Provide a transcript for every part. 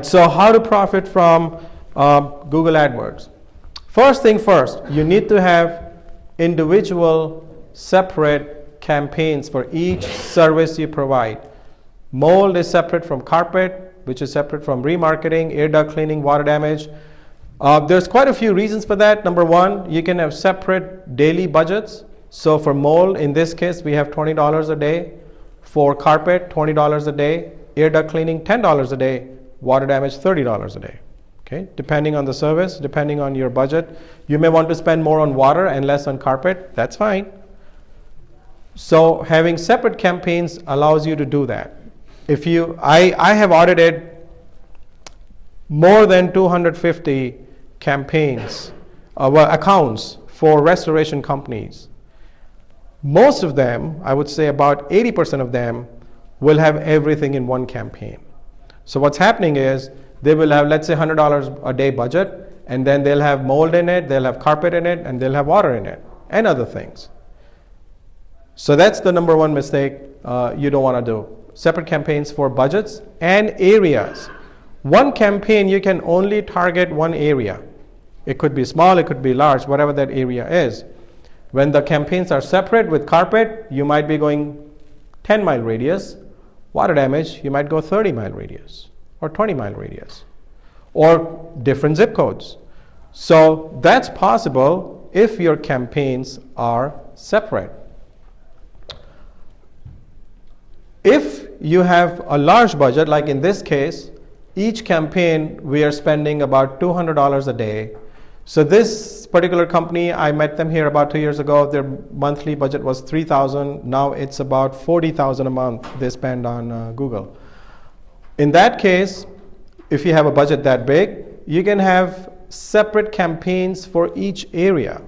right, so how to profit from Google AdWords? First thing first, you need to have individual separate campaigns for each service you provide. Mold is separate from carpet, which is separate from remarketing, air duct cleaning, water damage. There's quite a few reasons for that. Number one, you can have separate daily budgets. So for mold, in this case, we have $20 a day. For carpet, $20 a day. Air duct cleaning, $10 a day. Water damage, $30 a day. Okay, depending on the service, depending on your budget. You may want to spend more on water and less on carpet. That's fine. So having separate campaigns allows you to do that. If you, I have audited more than 250 campaigns, accounts for restoration companies. Most of them, I would say about 80% of them, will have everything in one campaign. So what's happening is they will have, let's say, $100 a day budget, and then they'll have mold in it, they'll have carpet in it, and they'll have water in it, and other things. So that's the number one mistake you don't want to do. Separate campaigns for budgets and areas. One campaign, you can only target one area. It could be small, it could be large, whatever that area is. When the campaigns are separate with carpet, you might be going 10-mile radius. Water damage, you might go 30-mile radius or 20-mile radius or different zip codes. So that's possible if your campaigns are separate. If you have a large budget, like in this case, each campaign we are spending about $200 a day. So this particular company, I met them here about 2 years ago. Their monthly budget was $3,000. Now it's about $40,000 a month they spend on Google. In that case, if you have a budget that big, you can have separate campaigns for each area.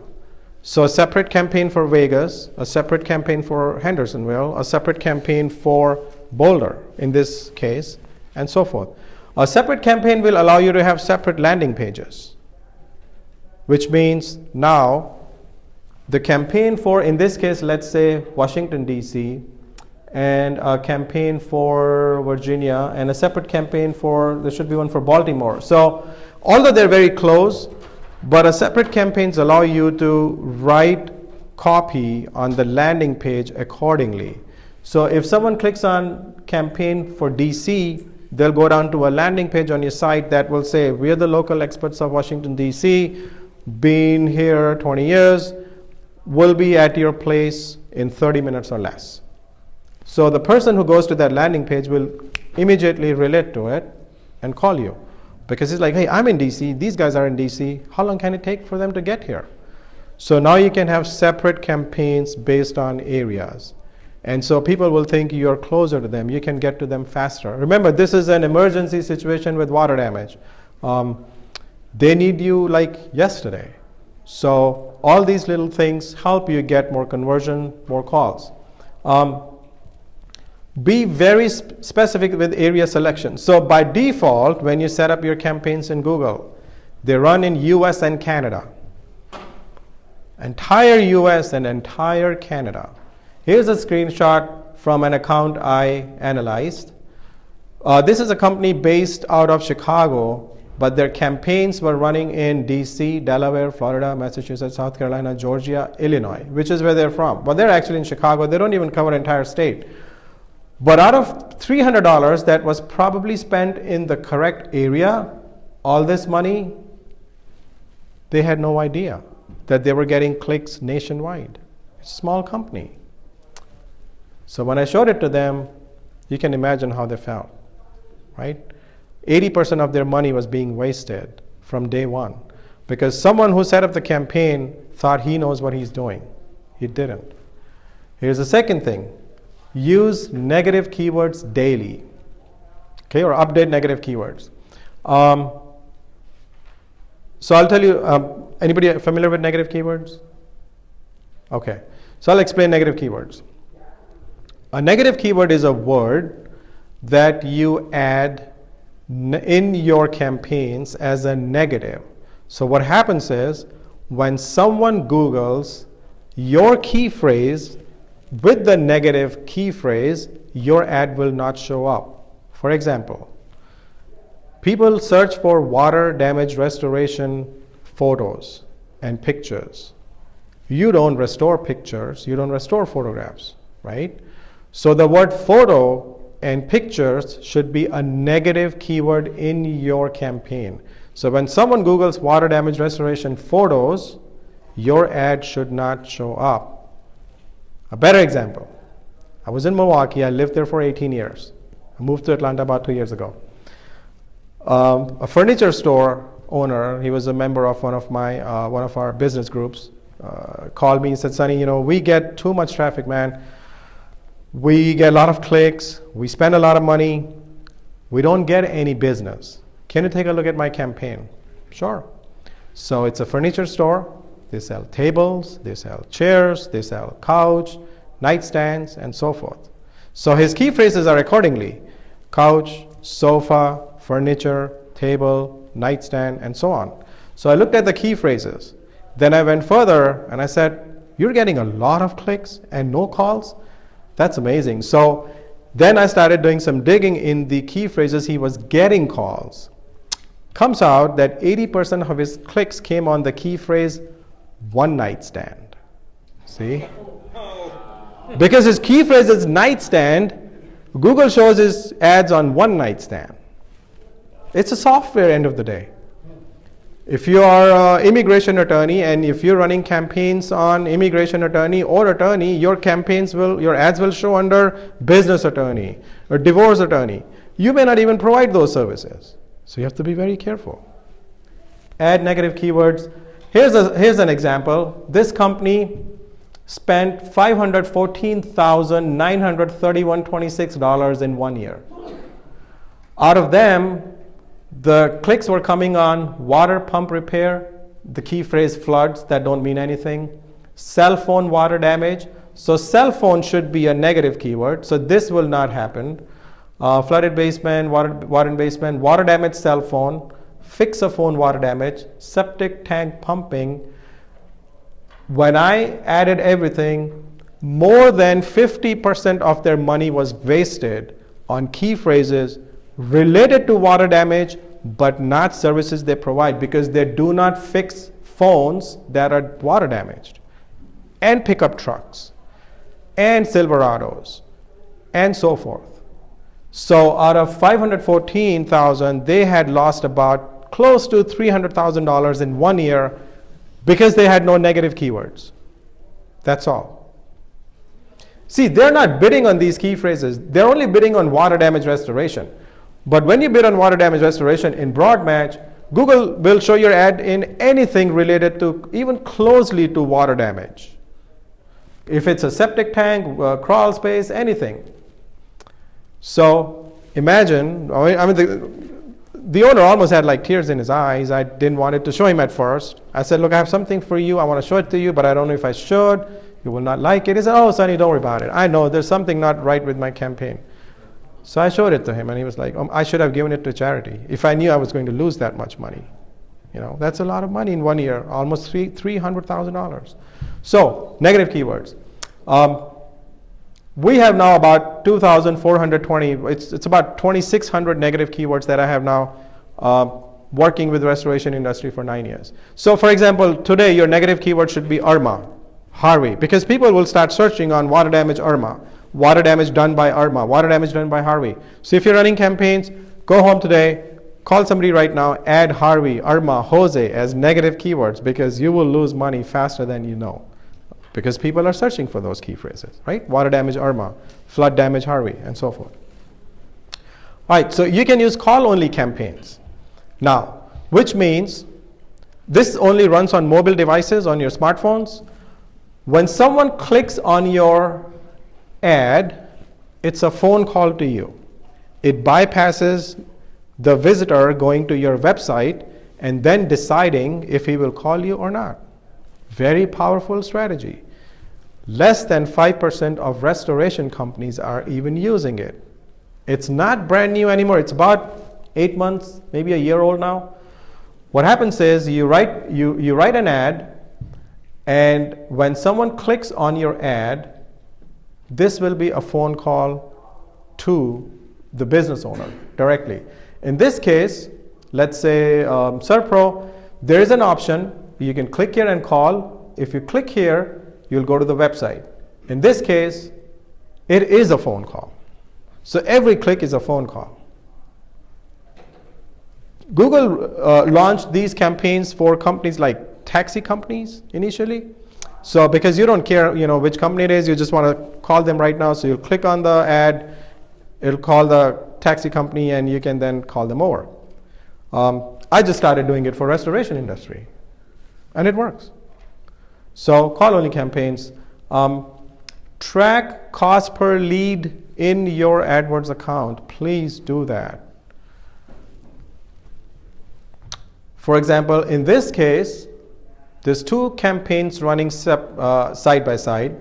So a separate campaign for Vegas, a separate campaign for Hendersonville, a separate campaign for Boulder in this case, and so forth. A separate campaign will allow you to have separate landing pages, which means now the campaign for, in this case, let's say Washington, D.C., and a campaign for Virginia, and a separate campaign for, there should be one for Baltimore. So although they're very close, but a separate campaigns allow you to write copy on the landing page accordingly. So if someone clicks on campaign for DC, they'll go down to a landing page on your site that will say, we're the local experts of Washington, DC, been here 20 years, will be at your place in 30 minutes or less. So the person who goes to that landing page will immediately relate to it and call you. Because it's like, hey, I'm in DC, these guys are in DC, how long can it take for them to get here? So now you can have separate campaigns based on areas. And so people will think you're closer to them, you can get to them faster. Remember, this is an emergency situation with water damage. They need you like yesterday. So all these little things help you get more conversion, more calls. Be very specific with area selection. So by default, when you set up your campaigns in Google, they run in US and Canada. Entire US and entire Canada. Here's a screenshot from an account I analyzed. This is a company based out of Chicago, but their campaigns were running in DC, Delaware, Florida, Massachusetts, South Carolina, Georgia, Illinois, which is where they're from. But they're actually in Chicago. They don't even cover the entire state. But out of $300 that was probably spent in the correct area, all this money, they had no idea that they were getting clicks nationwide. It's a small company. So when I showed it to them, you can imagine how they felt, right? 80% of their money was being wasted from day one because someone who set up the campaign thought he knows what he's doing. He didn't. Here's the second thing. Use negative keywords daily, okay, or update negative keywords. So I'll tell you, anybody familiar with negative keywords? Okay, so I'll explain negative keywords. A negative keyword is a word that you add in your campaigns as a negative. So what happens is when someone Googles your key phrase with the negative key phrase, your ad will not show up. For example, People search for water damage restoration photos and pictures. You don't restore pictures, you don't restore photographs, right? So the word photo and pictures should be a negative keyword in your campaign. So when someone Googles water damage restoration photos, your ad should not show up. A better example, I was in Milwaukee, I lived there for 18 years. I moved to Atlanta about 2 years ago. A furniture store owner, he was a member of one of our business groups, called me and said, Sonny, we get too much traffic, man. We get a lot of clicks, we spend a lot of money, we don't get any business. Can you take a look at my campaign? Sure. So it's a furniture store. They sell tables, they sell chairs, they sell couch, nightstands, and so forth. So his key phrases are accordingly: couch, sofa, furniture, table, nightstand, and so on. So I looked at the key phrases. Then I went further and I said, you're getting a lot of clicks and no calls? That's amazing. So then I started doing some digging in the key phrases he was getting calls. Comes out that 80% of his clicks came on the key phrase one nightstand. See? Because his key phrase is nightstand, Google shows his ads on one nightstand. It's a software end of the day. If you are an immigration attorney and if you're running campaigns on immigration attorney or attorney, your ads will show under business attorney or divorce attorney. You may not even provide those services. So you have to be very careful. Add negative keywords. Here's an example. This company spent $514,931.26 in 1 year. Out of them, the clicks were coming on water pump repair, the key phrase floods that don't mean anything, cell phone water damage. So cell phone should be a negative keyword, so this will not happen. Flooded basement, water in basement, water damage cell phone, fix a phone water damage, septic tank pumping. When I added everything, more than 50% of their money was wasted on key phrases related to water damage, but not services they provide, because they do not fix phones that are water damaged, and pickup trucks, and Silverados, and so forth. So out of 514,000, they had lost about close to $300,000 in 1 year because they had no negative keywords. That's all. See, they're not bidding on these key phrases. They're only bidding on water damage restoration. But when you bid on water damage restoration in broad match, Google will show your ad in anything related to, even closely to water damage. If it's a septic tank, crawl space, anything. So imagine, I mean, the owner almost had like tears in his eyes. I didn't want it to show him at first. I said, look, I have something for you. I want to show it to you, but I don't know if I should. You will not like it. He said, oh, Sonny, don't worry about it. I know there's something not right with my campaign. So I showed it to him, and he was like, I should have given it to charity if I knew I was going to lose that much money. That's a lot of money in 1 year, almost $300,000. So, negative keywords. We have now about 2,420, it's about 2,600 negative keywords that I have now working with the restoration industry for 9 years. So for example, today your negative keyword should be Irma, Harvey, because people will start searching on water damage Irma, water damage done by Irma, water damage done by Harvey. So if you're running campaigns, go home today, call somebody right now, add Harvey, Irma, Jose as negative keywords, because you will lose money faster than you know. Because people are searching for those key phrases, right? Water damage Irma, flood damage Harvey, and so forth. All right, so you can use call-only campaigns. Now, which means this only runs on mobile devices, on your smartphones. When someone clicks on your ad, it's a phone call to you. It bypasses the visitor going to your website and then deciding if he will call you or not. Very powerful strategy. Less than 5% of restoration companies are even using it. It's not brand new anymore. It's about 8 months, maybe a year old now. What happens is you write an ad, and when someone clicks on your ad, this will be a phone call to the business owner directly. In this case, let's say SERPRO, there is an option. You can click here and call. If you click here, you'll go to the website. In this case, it is a phone call. So every click is a phone call. Google launched these campaigns for companies like taxi companies initially. So because you don't care, which company it is, you just want to call them right now. So you'll click on the ad, it'll call the taxi company, and you can then call them over. I just started doing it for restoration industry, and it works. So call-only campaigns. Track cost per lead in your AdWords account. Please do that. For example, in this case, there's two campaigns running side by side.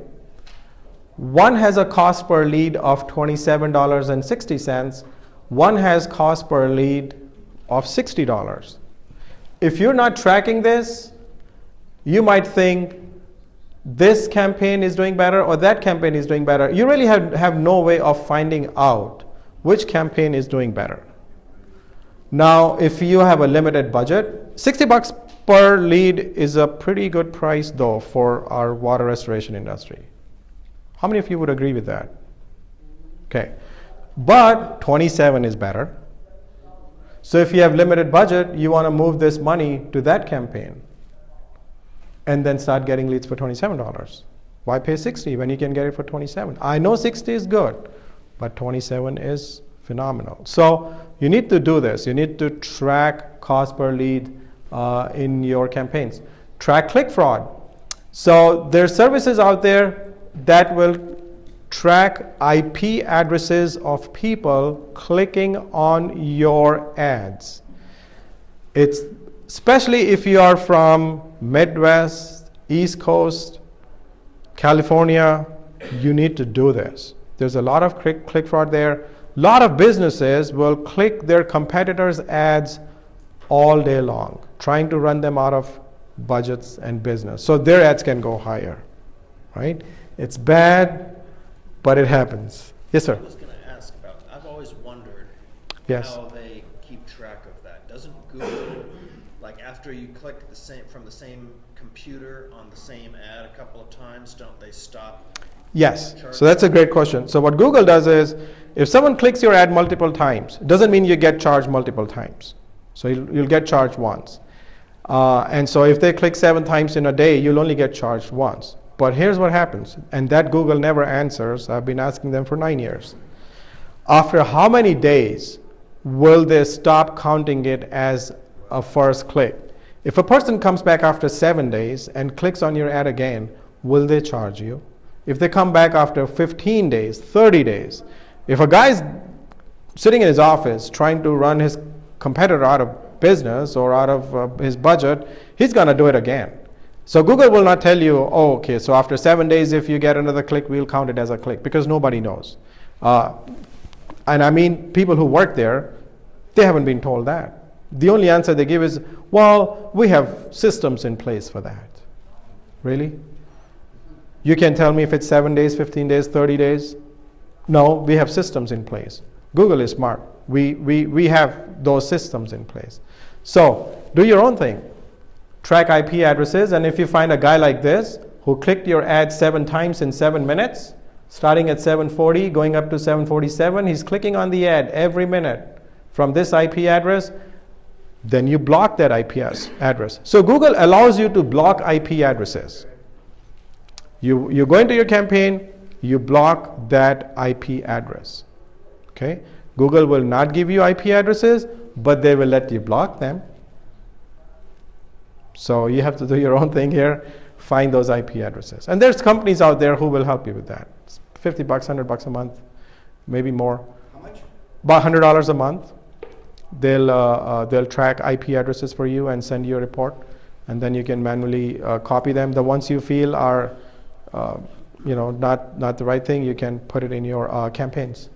One has a cost per lead of $27.60. One has cost per lead of $60. If you're not tracking this, you might think this campaign is doing better or that campaign is doing better. You really have no way of finding out which campaign is doing better. Now, if you have a limited budget, $60 per lead is a pretty good price though for our water restoration industry. How many of you would agree with that? Okay, but 27 is better. So if you have limited budget, you want to move this money to that campaign and then start getting leads for $27. Why pay 60 when you can get it for 27? I know 60 is good, but 27 is phenomenal. So you need to do this. You need to track cost per lead in your campaigns. Track click fraud. So there are services out there that will track IP addresses of people clicking on your ads. It's especially if you are from Midwest, East Coast, California, you need to do this. There's a lot of click fraud there. A lot of businesses will click their competitors' ads all day long, trying to run them out of budgets and business. So their ads can go higher, right? It's bad, but it happens. Yes, sir? I was going to ask about, I've always wondered how they keep track of that. Doesn't Google, like after you click from the same computer on the same ad a couple of times, don't they stop? Yes, so that's a great question. So what Google does is, if someone clicks your ad multiple times, it doesn't mean you get charged multiple times. So you'll get charged once. And so if they click 7 times in a day, you'll only get charged once. But here's what happens, and that Google never answers. I've been asking them for 9 years. After how many days will they stop counting it as a first click? If a person comes back after 7 days and clicks on your ad again, will they charge you? If they come back after 15 days, 30 days, if a guy's sitting in his office trying to run his competitor out of business or out of his budget, he's going to do it again. So Google will not tell you, oh, okay, so after 7 days, if you get another click, we'll count it as a click, because nobody knows. And I mean, people who work there, they haven't been told that. The only answer they give is, well, we have systems in place for that. Really? You can tell me if it's 7 days, 15 days, 30 days? No, we have systems in place. Google is smart. We have those systems in place. So do your own thing. Track IP addresses, and if you find a guy like this who clicked your ad 7 times in 7 minutes, starting at 7:40, going up to 7:47, he's clicking on the ad every minute from this IP address, then you block that IP address. So Google allows you to block IP addresses. You go into your campaign, you block that IP address. Okay? Google will not give you IP addresses, but they will let you block them. So you have to do your own thing here, find those IP addresses. And there's companies out there who will help you with that. It's $50, $100 a month, maybe more. How much? About $100 a month. They'll track IP addresses for you and send you a report, and then you can manually copy them. The ones you feel are not the right thing, you can put it in your campaigns.